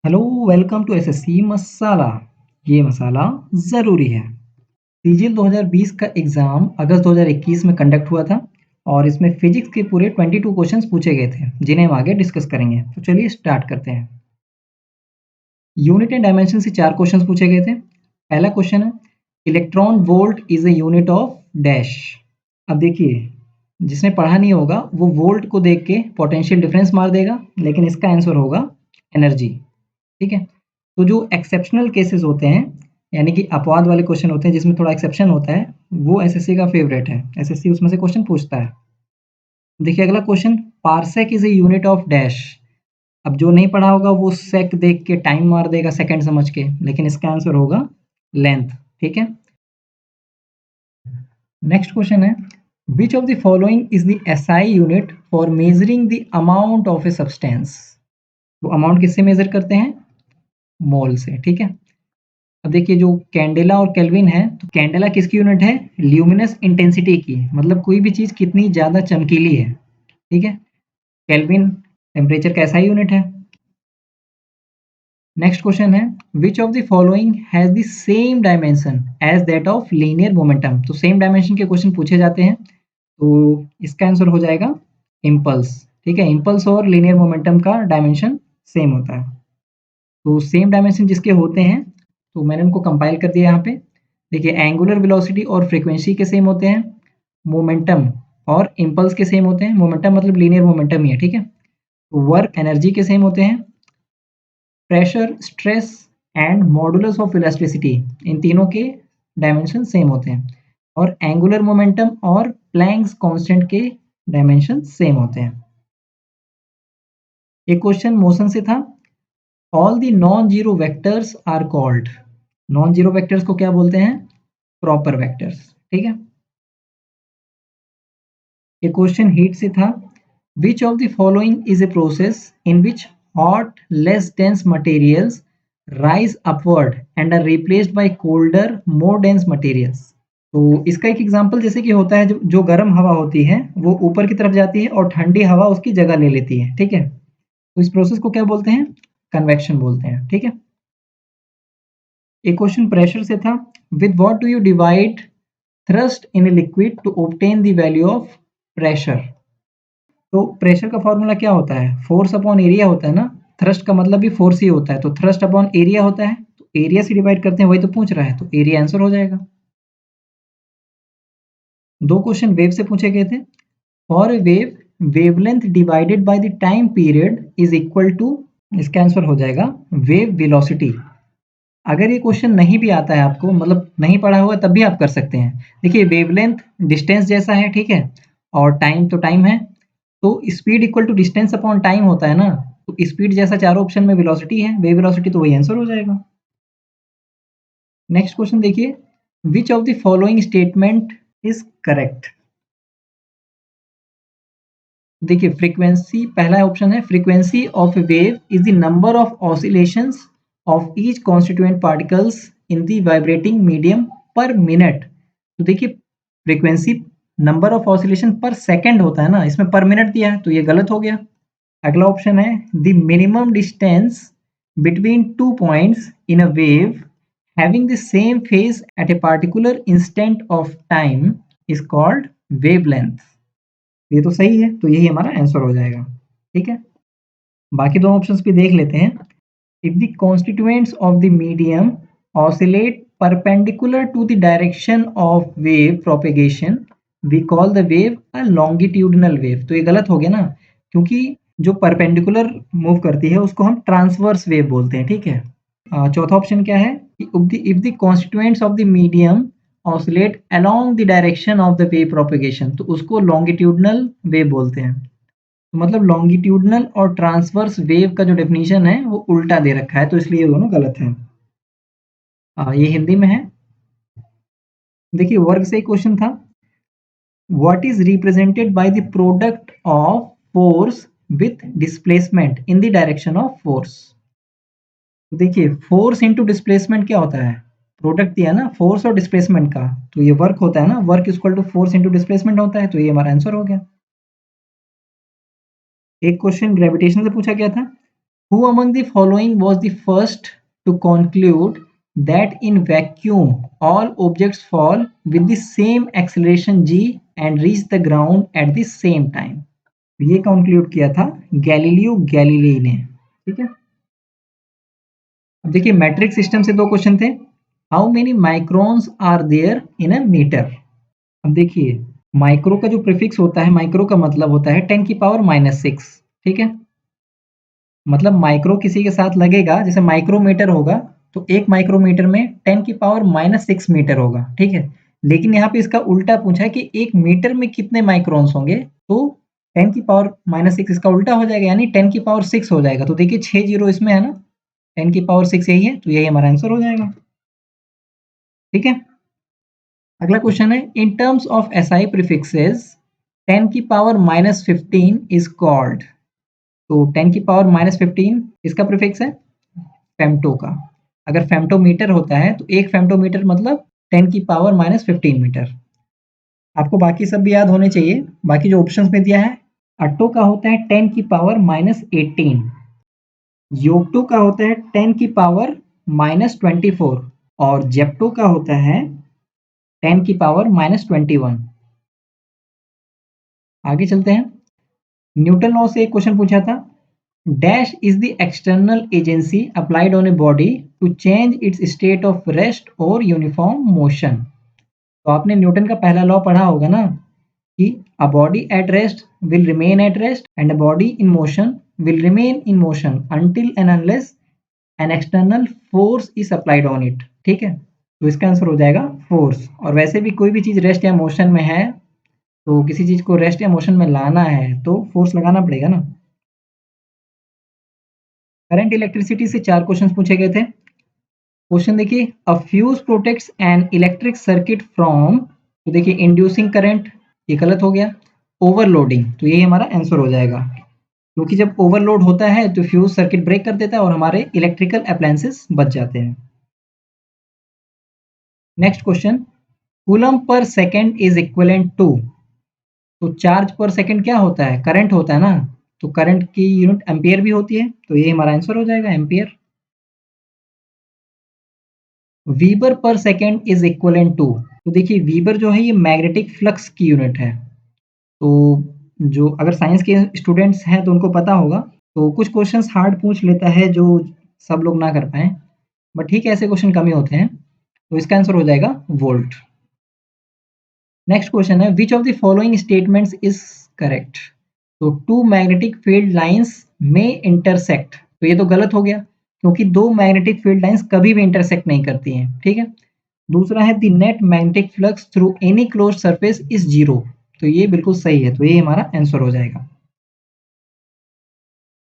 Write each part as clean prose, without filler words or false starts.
Hello, welcome to SSC मसाला। ये मसाला ज़रूरी है। सीजीएल 2020 का एग्ज़ाम अगस्त 2021 में कंडक्ट हुआ था और इसमें फिजिक्स के पूरे 22 क्वेश्चंस पूछे गए थे, जिन्हें हम आगे डिस्कस करेंगे। तो चलिए स्टार्ट करते हैं। यूनिट एंड डायमेंशन से 4 क्वेश्चंस पूछे गए थे। पहला क्वेश्चन है, electron volt is a unit of dash. अब देखिए, जिसने पढ़ा नहीं होगा वो वोल्ट को देख के पोटेंशियल डिफरेंस मार देगा, लेकिन इसका आंसर होगा एनर्जी। ठीक है। तो जो एक्सेप्शनल केसेस होते हैं, यानी कि अपवाद वाले क्वेश्चन होते हैं जिसमें थोड़ा एक्सेप्शन होता है, वो एसएससी का फेवरेट है। एसएससी उसमें से क्वेश्चन पूछता है। देखिए अगला question, parsec is a unit of dash. अब जो नहीं पढ़ा होगा वो सेक देख के टाइम मार देगा सेकंड समझ के, लेकिन इसका आंसर होगा लेंथ। ठीक है। नेक्स्ट क्वेश्चन है, which of the following is the SI unit for measuring the amount of a substance. वो अमाउंट किससे मेजर करते हैं? मोल से। ठीक है। अब देखिए जो कैंडेला और केल्विन है, तो कैंडेला किसकी यूनिट है? ल्यूमिनस इंटेंसिटी की, मतलब कोई भी चीज कितनी ज्यादा चमकीली है। ठीक है। केल्विन टेम्परेचर का ऐसा यूनिट है। नेक्स्ट क्वेश्चन है, which of the following has the same dimension as that of linear momentum. तो सेम डायमेंशन के क्वेश्चन पूछे जाते हैं, तो इसका आंसर हो जाएगा इम्पल्स। ठीक है। इम्पल्स और लीनियर मोमेंटम का डायमेंशन सेम होता है। तो सेम डायमेंशन जिसके होते हैं, तो मैंने उनको कंपाइल कर दिया यहाँ पे। देखिए एंगुलर वेलोसिटी और फ्रीक्वेंसी के सेम होते हैं, मोमेंटम और इम्पल्स के सेम होते हैं। मोमेंटम मतलब लीनियर मोमेंटम ही है। ठीक है। वर्क एनर्जी के सेम होते हैं, pressure, stress and modulus of elasticity, इन तीनों के डायमेंशन सेम होते हैं। और एंगुलर मोमेंटम और प्लैंक्स कांस्टेंट के डायमेंशन सेम होते हैं। एक क्वेश्चन मोशन से था, all the non zero vectors are called. Non zero vectors को क्या बोलते हैं? Proper vectors. ठीक है। एक क्वेश्चन हीट से था, which of the following is a process in which hot less dense materials rise upward and are replaced by colder more dense materials। तो इसका एक एग्जांपल जैसे कि होता है, जो गर्म हवा होती है वो ऊपर की तरफ जाती है और ठंडी हवा उसकी जगह ले लेती है। ठीक है। तो इस प्रोसेस को क्या बोलते हैं? कन्वेक्शन बोलते हैं। ठीक है। एक क्वेश्चन प्रेशर से था, with what do you divide thrust in a liquid to obtain the value of pressure. तो प्रेशर का फॉर्मूला क्या होता है? फोर्स अपॉन एरिया होता है ना। थ्रस्ट का मतलब भी फोर्स ही होता है, तो थ्रस्ट अपॉन एरिया होता है, तो एरिया से डिवाइड करते हैं, वही तो पूछ रहा है, तो एरिया आंसर हो जाएगा। दो क्वेश्चन वेव से पूछे गए थे। For a wave, wavelength divided by the time period is equal to, इसका आंसर हो जाएगा वेव वेलोसिटी। अगर ये क्वेश्चन नहीं भी आता है आपको, मतलब नहीं पढ़ा हुआ, तब भी आप कर सकते हैं। देखिए वेवलेंथ डिस्टेंस जैसा है, ठीक है, और टाइम तो टाइम है, तो speed equal to distance upon time होता है ना। तो स्पीड जैसा चारों ऑप्शन में वेलोसिटी है, वेव वेलोसिटी, तो वही आंसर हो जाएगा। नेक्स्ट क्वेश्चन देखिए, विच of the following statement is correct. देखिए फ्रीक्वेंसी, पहला ऑप्शन है, frequency of A wave is the number of oscillations of each constituent particles in the vibrating medium पर मिनट। तो देखिए फ्रीक्वेंसी नंबर ऑफ ऑसिलेशन पर second होता है ना, इसमें पर मिनट दिया है, तो ये गलत हो गया। अगला ऑप्शन है, the minimum distance between two points in a wave having the same phase at a particular instant of time is called wavelength. ये तो सही है, तो यही हमारा आंसर हो जाएगा। ठीक है। बाकी दो ऑप्शंस भी देख लेते हैं। If the constituents of the medium oscillate perpendicular to the direction of wave propagation we call the wave a longitudinal wave. तो ये गलत हो गया ना, क्योंकि जो परपेंडिकुलर मूव करती है उसको हम ट्रांसवर्स वेव बोलते हैं। ठीक है। चौथा ऑप्शन क्या है, if the constituents of the medium oscillate along the direction of the wave propagation, तो उसको लॉन्गिट्यूडिनल वेव बोलते हैं। तो मतलब लॉन्गिट्यूडिनल और ट्रांसवर्स वेव का जो डेफिनेशन है वो उल्टा दे रखा है, तो इसलिए ये दोनों गलत हैं। ये हिंदी में है। देखिए वर्ग से क्वेश्चन था, what is represented by the product of force with displacement in the direction of force. देखिए फोर्स इनटू डिस्प्लेसमेंट क्या होता है? प्रोडक्ट दिया ना फोर्स और डिस्प्लेसमेंट का, तो ये वर्क होता है ना, work equal to force into displacement होता है, तो ये हमारा आंसर हो गया। एक क्वेश्चन ग्रेविटेशन से पूछा गया था, Who among the following was the first to conclude that in vacuum all objects fall with the same acceleration g and reach the ground at the same time? ये conclude किया था Galileo Galilei ने। ठीक है, अब देखिए matric system से दो क्वेश्चन थे। How many microns are there in a metre? अब देखिए माइक्रो का जो प्रीफिक्स होता है, माइक्रो का मतलब होता है 10 की पावर -6। ठीक है, मतलब माइक्रो किसी के साथ लगेगा, जैसे माइक्रोमीटर होगा तो एक माइक्रोमीटर में 10 की पावर -6 मीटर होगा। ठीक है, लेकिन यहाँ पे इसका उल्टा पूछा है कि एक मीटर में कितने माइक्रोन्स होंगे, तो 10 की पावर -6 इसका उल्टा हो जाएगा, यानी 10 की पावर 6 हो जाएगा। तो देखिए 6 जीरो इसमें है ना, 10 की पावर 6 यही है, तो यही हमारा आंसर हो जाएगा। ठीक है, अगला क्वेश्चन है in terms of SI prefixes 10 की पावर -15 इज कॉल्ड। तो 10 की पावर -15 इसका प्रीफिक्स है फेम्टो का। अगर फेम्टोमीटर होता है तो एक फेम्टोमीटर मतलब 10 की पावर -15 मीटर। आपको बाकी सब भी याद होने चाहिए। बाकी जो ऑप्शंस में दिया है, अट्टो का होता है 10 की पावर -18, योक्टो का होता है 10 की पावर -24 और जेप्टो का होता है 10 की पावर -21। आगे चलते हैं। न्यूटन लॉ से एक क्वेश्चन पूछा था, dash is the external agency applied on a body to change its state of rest और यूनिफॉर्म मोशन। तो आपने न्यूटन का पहला लॉ पढ़ा होगा ना कि a body at rest will remain at rest and a body in motion will remain in motion until and unless an external force is applied on it. ठीक है, तो इसका आंसर हो जाएगा फोर्स। और वैसे भी कोई भी चीज रेस्ट या मोशन में है, तो किसी चीज को रेस्ट या मोशन में लाना है तो फोर्स लगाना पड़ेगा ना। करंट इलेक्ट्रिसिटी से 4 क्वेश्चन पूछे गए थे। क्वेश्चन देखिए, अ fuse protects an electric circuit from, तो देखिए इंड्यूसिंग करंट, ये गलत हो गया। ओवरलोडिंग, तो यही हमारा आंसर हो जाएगा, क्योंकि जब ओवरलोड होता है तो फ्यूज सर्किट ब्रेक कर देता है और हमारे इलेक्ट्रिकल अप्लायंसेस बच जाते हैं। Next question, coulomb per second is equivalent to, तो चार्ज पर सेकेंड क्या होता है, करंट होता है ना, तो करंट की यूनिट एम्पियर भी होती है, तो ये हमारा आंसर हो जाएगा एम्पियर। वीबर पर सेकेंड इज इक्विवेलेंट टू, तो देखिए वीबर जो है ये मैग्नेटिक फ्लक्स की यूनिट है। तो जो अगर साइंस के स्टूडेंट्स हैं तो उनको पता होगा। तो कुछ क्वेश्चंस हार्ड पूछ लेता है जो सब लोग ना कर पाए, बट ठीक है ऐसे क्वेश्चन कम ही होते हैं। तो इसका आंसर हो जाएगा वोल्ट। नेक्स्ट क्वेश्चन है, which of the following statements is correct? तो टू मैग्नेटिक फील्ड लाइंस में इंटरसेक्ट, तो ये तो गलत हो गया, क्योंकि दो मैग्नेटिक फील्ड लाइंस कभी भी इंटरसेक्ट नहीं करती हैं। ठीक है, दूसरा है the net magnetic flux through any closed surface is zero, तो ये बिल्कुल सही है, तो ये हमारा आंसर हो जाएगा।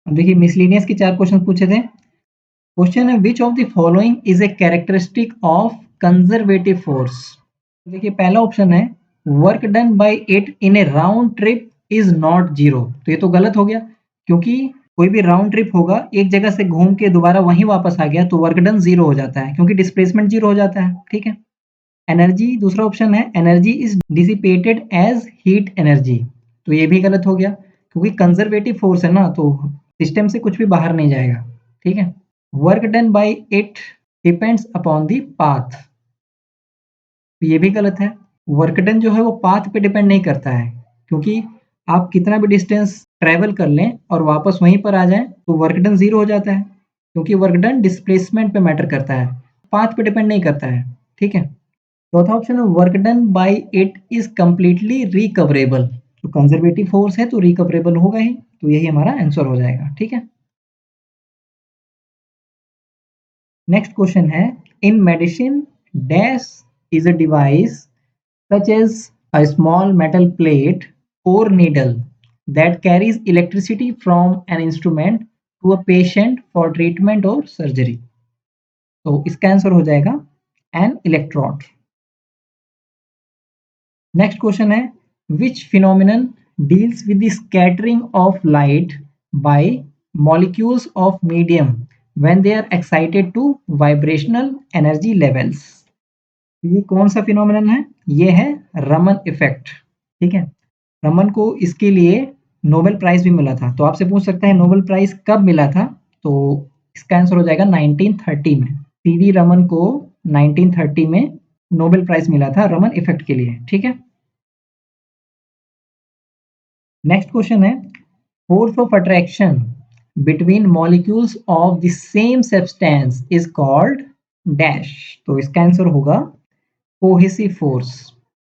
अब देखिए मिसलेनियस के 4 क्वेश्चन पूछे थे। क्वेश्चन है, which of the following is a characteristic of conservative force? देखिए पहला ऑप्शन है, work done by it in A round trip is not zero, तो ये तो गलत हो गया, क्योंकि कोई भी राउंड ट्रिप होगा, एक जगह से घूम के दोबारा वहीं वापस आ गया तो वर्क डन जीरो हो जाता है, क्योंकि डिस्प्लेसमेंट जीरो हो जाता है। ठीक है, एनर्जी, दूसरा ऑप्शन है energy is dissipated as heat energy, तो ये भी गलत हो गया, क्योंकि कंजर्वेटिव फोर्स है ना, तो सिस्टम से कुछ भी बाहर नहीं जाएगा। ठीक है, work done by it depends upon the path, तो ये भी गलत है। वर्क डन जो है वो पाथ पे डिपेंड नहीं करता है, क्योंकि आप कितना भी डिस्टेंस ट्रेवल कर लें और वापस वहीं पर आ जाएं तो वर्क डन जीरो हो जाता है, क्योंकि वर्क डन डिस्प्लेसमेंट पे मैटर करता है, पाथ पे डिपेंड नहीं करता है। ठीक है, चौथा ऑप्शन है, work done by it is completely recoverable, तो कंजर्वेटिव फोर्स है तो रिकवरेबल होगा ही, तो यही हमारा आंसर हो जाएगा। ठीक है, नेक्स्ट क्वेश्चन है, in medicine dash is a device such as a small metal plate or needle that carries electricity from an instrument to a patient for treatment or surgery, तो इसका आंसर हो जाएगा N electrode. Next question है, which phenomenon deals with the scattering of light by molecules of medium when they are excited to vibrational energy levels? ये कौन सा phenomenon है? ये है रमन इफेक्ट। ठीक है, रमन को इसके लिए नोबेल प्राइज भी मिला था, तो आपसे पूछ सकता है नोबेल प्राइज कब मिला था? तो इसका आंसर हो जाएगा 1930 में। सीवी रमन को 1930 में नोबेल प्राइज मिला था रमन इफेक्ट के लिए। ठीक है, नेक्स्ट क्वेश्चन है, force of attraction between molecules of the same substance is called dash. तो इसका आंसर होगा कोहेसिव फोर्स।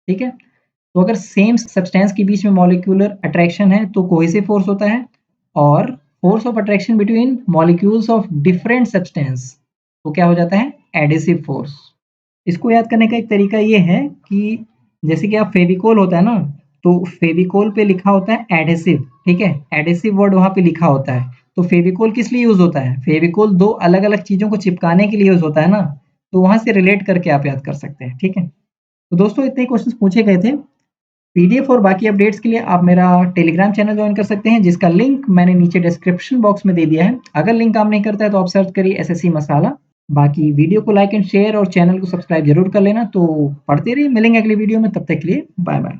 ठीक है, तो अगर सेम सब्सटेंस के बीच में मॉलिक्यूलर अट्रैक्शन है तो कोहेसिव फोर्स होता है, और force of attraction between molecules of different substance तो क्या हो जाता है, एडिसिव फोर्स। इसको याद करने का एक तरीका ये है कि जैसे कि आप फेविकोल होता है ना, तो फेविकोल पे लिखा होता है एडहेसिव। ठीक है, एडहेसिव वर्ड वहां पे लिखा होता है। तो फेविकोल किस लिए यूज होता है, फेविकोल दो अलग अलग चीजों को चिपकाने के लिए यूज होता है ना, तो वहां से रिलेट करके आप याद कर सकते हैं। ठीक है, तो दोस्तों इतने क्वेश्चन पूछे गए थे। पीडीएफ और बाकी अपडेट्स के लिए आप मेरा टेलीग्राम चैनल ज्वाइन कर सकते हैं, जिसका लिंक मैंने नीचे डिस्क्रिप्शन बॉक्स में दे दिया है। अगर लिंक काम नहीं करता है तो आप सर्च करिए एसएससी मसाला। बाकी वीडियो को लाइक एंड शेयर और चैनल को सब्सक्राइब जरूर कर लेना। तो पढ़ते रहिए, मिलेंगे अगली वीडियो में, तब तक के लिए बाय बाय।